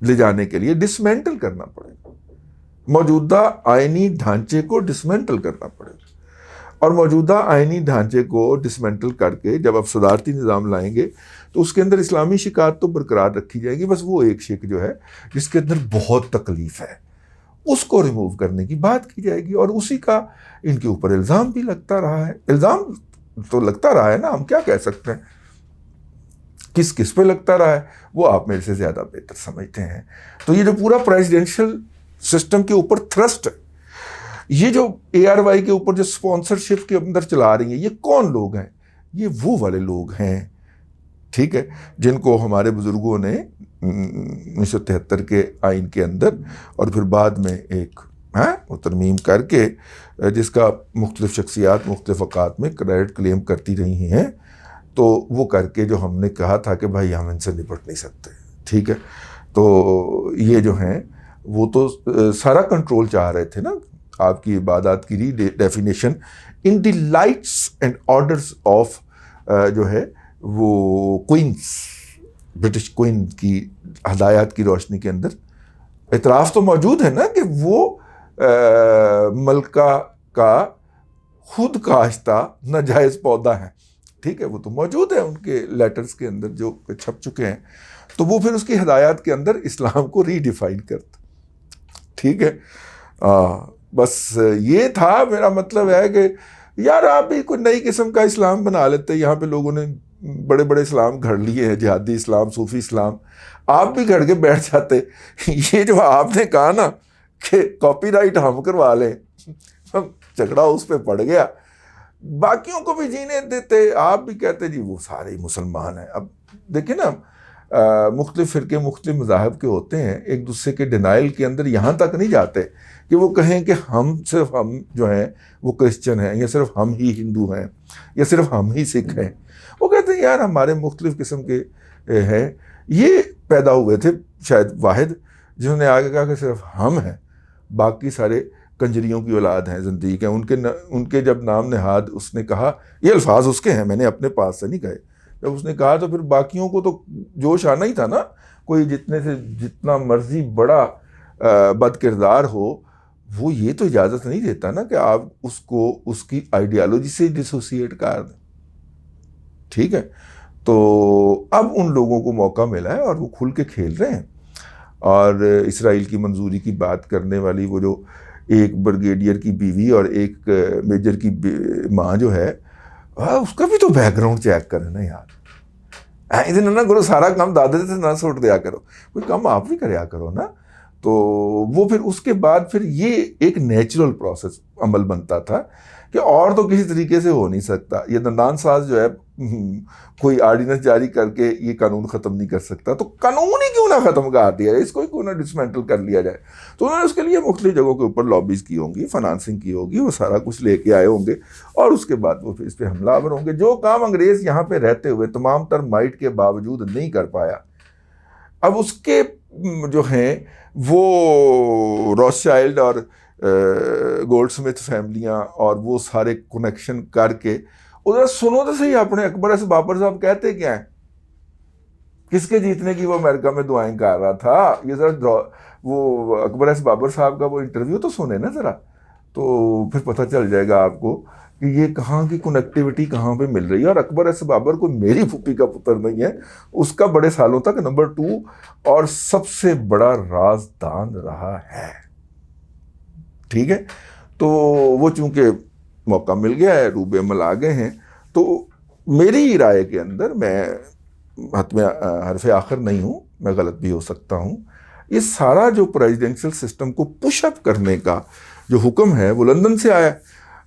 لے جانے کے لیے ڈسمینٹل کرنا پڑے گا، موجودہ آئینی ڈھانچے کو ڈسمینٹل کرنا پڑے گا، اور موجودہ آئینی ڈھانچے کو ڈسمینٹل کر کے جب آپ صدارتی نظام لائیں گے تو اس کے اندر اسلامی شکایت تو برقرار رکھی جائے گی، بس وہ ایک شک جو ہے جس کے اندر بہت تکلیف ہے اس کو ریموو کرنے کی بات کی جائے گی، اور اسی کا ان کے اوپر الزام بھی لگتا رہا ہے۔ الزام تو لگتا رہا ہے نا، ہم کیا کہہ سکتے ہیں، کس پہ لگتا رہا ہے وہ آپ میرے سے زیادہ بہتر سمجھتے ہیں۔ تو یہ جو پورا پریزیڈینشل سسٹم کے اوپر تھرسٹ ہے، یہ جو ARY کے اوپر جو اسپانسرشپ کے اندر چلا رہی ہیں، یہ کون لوگ ہیں؟ یہ وہ والے لوگ ہیں، ٹھیک ہے، جن کو ہمارے بزرگوں نے 1973 کے آئین کے اندر اور پھر بعد میں ایک وہ ترمیم کر کے جس کا مختلف شخصیات مختلف اوقات میں کریڈٹ کلیم کرتی رہی ہیں، تو وہ کر کے جو ہم نے کہا تھا کہ بھائی ہم ان سے نپٹ نہیں سکتے، ٹھیک ہے، تو یہ جو ہیں وہ تو سارا کنٹرول چاہ رہے تھے نا، آپ کی عبادات کی redefinition in the lights and orders of جو ہے وہ کوئنس، برٹش کوئن کی ہدایات کی روشنی کے اندر اعتراف تو موجود ہے نا کہ وہ ملکہ کا خود کاشتہ ناجائز پودا ہے، ٹھیک ہے، وہ تو موجود ہے ان کے لیٹرز کے اندر جو چھپ چکے ہیں، تو وہ پھر اس کی ہدایات کے اندر اسلام کو ری ڈیفائن کرتا، ٹھیک ہے۔ بس یہ تھا، میرا مطلب ہے کہ یار آپ بھی کوئی نئی قسم کا اسلام بنا لیتے، یہاں پہ لوگوں نے بڑے بڑے اسلام گھڑ لیے ہیں، جہادی اسلام، صوفی اسلام، آپ بھی گھڑ کے بیٹھ جاتے۔ یہ جو آپ نے کہا نا کہ کاپی رائٹ ہم کروا لیں، جھگڑا اس پہ پڑ گیا، باقیوں کو بھی جینے دیتے، آپ بھی کہتے جی وہ سارے مسلمان ہیں۔ اب دیکھیں نا، مختلف فرقے مختلف مذاہب کے ہوتے ہیں، ایک دوسرے کے ڈینائل کے اندر یہاں تک نہیں جاتے کہ وہ کہیں کہ صرف ہم جو ہیں وہ کرسچن ہیں، یا صرف ہم ہی ہندو ہیں، یا صرف ہم ہی سکھ ہیں۔ وہ کہتے ہیں یار ہمارے مختلف قسم کے ہیں، یہ پیدا ہوئے تھے شاید واحد جنہوں نے آگے کہا کہ صرف ہم ہیں، باقی سارے کنجریوں کی اولاد ہیں، زندگی ہیں۔ ان کے جب نام نہاد اس نے کہا، یہ الفاظ اس کے ہیں، میں نے اپنے پاس سے نہیں کہے، جب اس نے کہا تو پھر باقیوں کو تو جوش آنا ہی تھا نا، کوئی جتنے سے جتنا مرضی بڑا بد کردار ہو، وہ یہ تو اجازت نہیں دیتا نا کہ آپ اس کو اس کی آئیڈیالوجی سے ڈسوسیٹ کر دیں، ٹھیک ہے۔ تو اب ان لوگوں کو موقع ملا ہے اور وہ کھل کے کھیل رہے ہیں، اور اسرائیل کی منظوری کی بات کرنے والی وہ جو ایک بریگیڈیئر کی بیوی اور ایک میجر کی ماں جو ہے، اس کا بھی تو بیک گراؤنڈ چیک کریں نا یار، ادھر نہ کرو سارا کام دادے سے نہ سوٹ دیا کرو، کوئی کام آپ بھی کریا کرو نا۔ تو وہ پھر اس کے بعد پھر یہ ایک نیچرل پروسیس عمل بنتا تھا کہ اور تو کسی طریقے سے ہو نہیں سکتا، یہ دندان ساز جو ہے کوئی آرڈیننس جاری کر کے یہ قانون ختم نہیں کر سکتا، تو قانون ہی کیوں نہ ختم کر دیا جائے، اس کو ہی کیوں نہ ڈسمینٹل کر لیا جائے۔ تو انہوں نے اس کے لیے مختلف جگہوں کے اوپر لابیز کی ہوں گی، فنانسنگ کی ہوگی، وہ سارا کچھ لے کے آئے ہوں گے، اور اس کے بعد وہ پھر اس پہ حملہ آور ہوں گے۔ جو کام انگریز یہاں پہ رہتے ہوئے تمام تر مائٹ کے باوجود نہیں کر پایا، اب اس کے جو ہیں وہ روتھ شائلڈ اور گولڈ سمتھ فیملیاں اور وہ سارے کنیکشن کر کے، ادھر سنو تو صحیح، اپنے اکبر ایس بابر صاحب کہتے کیا ہیں، کس کے جیتنے کی وہ امریکہ میں دعائیں کر رہا تھا، یہ ذرا وہ اکبر ایس بابر صاحب کا وہ انٹرویو تو سنے نا ذرا، تو پھر پتہ چل جائے گا آپ کو کہ یہ کہاں کی کنیکٹیوٹی کہاں پہ مل رہی ہے۔ اور اکبر ایس بابر کوئی میری پھوپھی کا پتر نہیں ہے، اس کا بڑے سالوں تک نمبر 2 اور سب سے بڑا رازدان رہا ہے، ٹھیک ہے۔ تو وہ چونکہ موقع مل گیا ہے، روبے عمل آ گئے ہیں، تو میری رائے کے اندر، میں حتم حرف آخر نہیں ہوں، میں غلط بھی ہو سکتا ہوں، یہ سارا جو پریزیڈنشل سسٹم کو پش اپ کرنے کا جو حکم ہے وہ لندن سے آیا،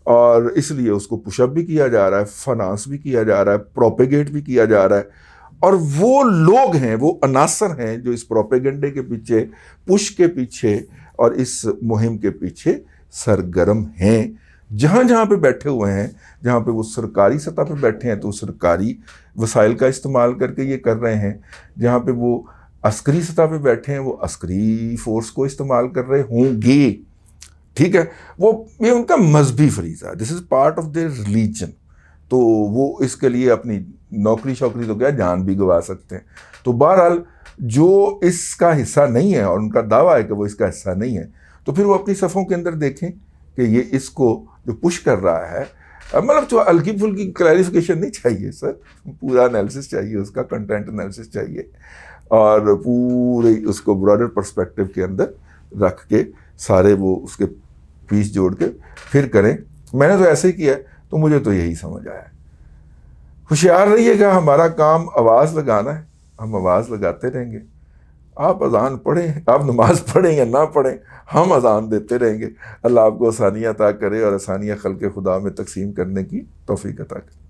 اور اس لیے اس کو پش اپ بھی کیا جا رہا ہے، فنانس بھی کیا جا رہا ہے، پروپیگیٹ بھی کیا جا رہا ہے، اور وہ لوگ ہیں، وہ عناصر ہیں جو اس پروپیگنڈے کے پیچھے، پش کے پیچھے اور اس مہم کے پیچھے سرگرم ہیں، جہاں جہاں پہ بیٹھے ہوئے ہیں، جہاں پہ وہ سرکاری سطح پہ بیٹھے ہیں تو سرکاری وسائل کا استعمال کر کے یہ کر رہے ہیں، جہاں پہ وہ عسکری سطح پہ بیٹھے ہیں وہ عسکری فورس کو استعمال کر رہے ہوں گے، ٹھیک ہے۔ وہ یہ ان کا مذہبی فریضہ، this is part of their religion, تو وہ اس کے لیے اپنی نوکری شوکری تو کیا جان بھی گوا سکتے ہیں. تو بہرحال جو اس کا حصہ نہیں ہے اور ان کا دعویٰ ہے کہ وہ اس کا حصہ نہیں ہے, تو پھر وہ اپنی صفوں کے اندر دیکھیں کہ یہ اس کو جو پش کر رہا ہے, مطلب جو ہلکی پھلکی کلیریفیکیشن نہیں چاہیے سر, پورا انالیسس چاہیے, اس کا کنٹینٹ انالیسس چاہیے, اور پورے اس کو براڈر پرسپیکٹو کے اندر رکھ کے سارے وہ اس کے پیس جوڑ کے پھر کریں. میں نے تو ایسے ہی کیا ہے, تو مجھے تو یہی سمجھ آیا. ہوشیار رہیے گا, ہمارا کام آواز لگانا ہے, ہم آواز لگاتے رہیں گے. آپ اذان پڑھیں, آپ نماز پڑھیں یا نہ پڑھیں, ہم اذان دیتے رہیں گے. اللہ آپ کو آسانیاں عطا کرے اور آسانیاں خلق خدا میں تقسیم کرنے کی توفیق عطا کرے.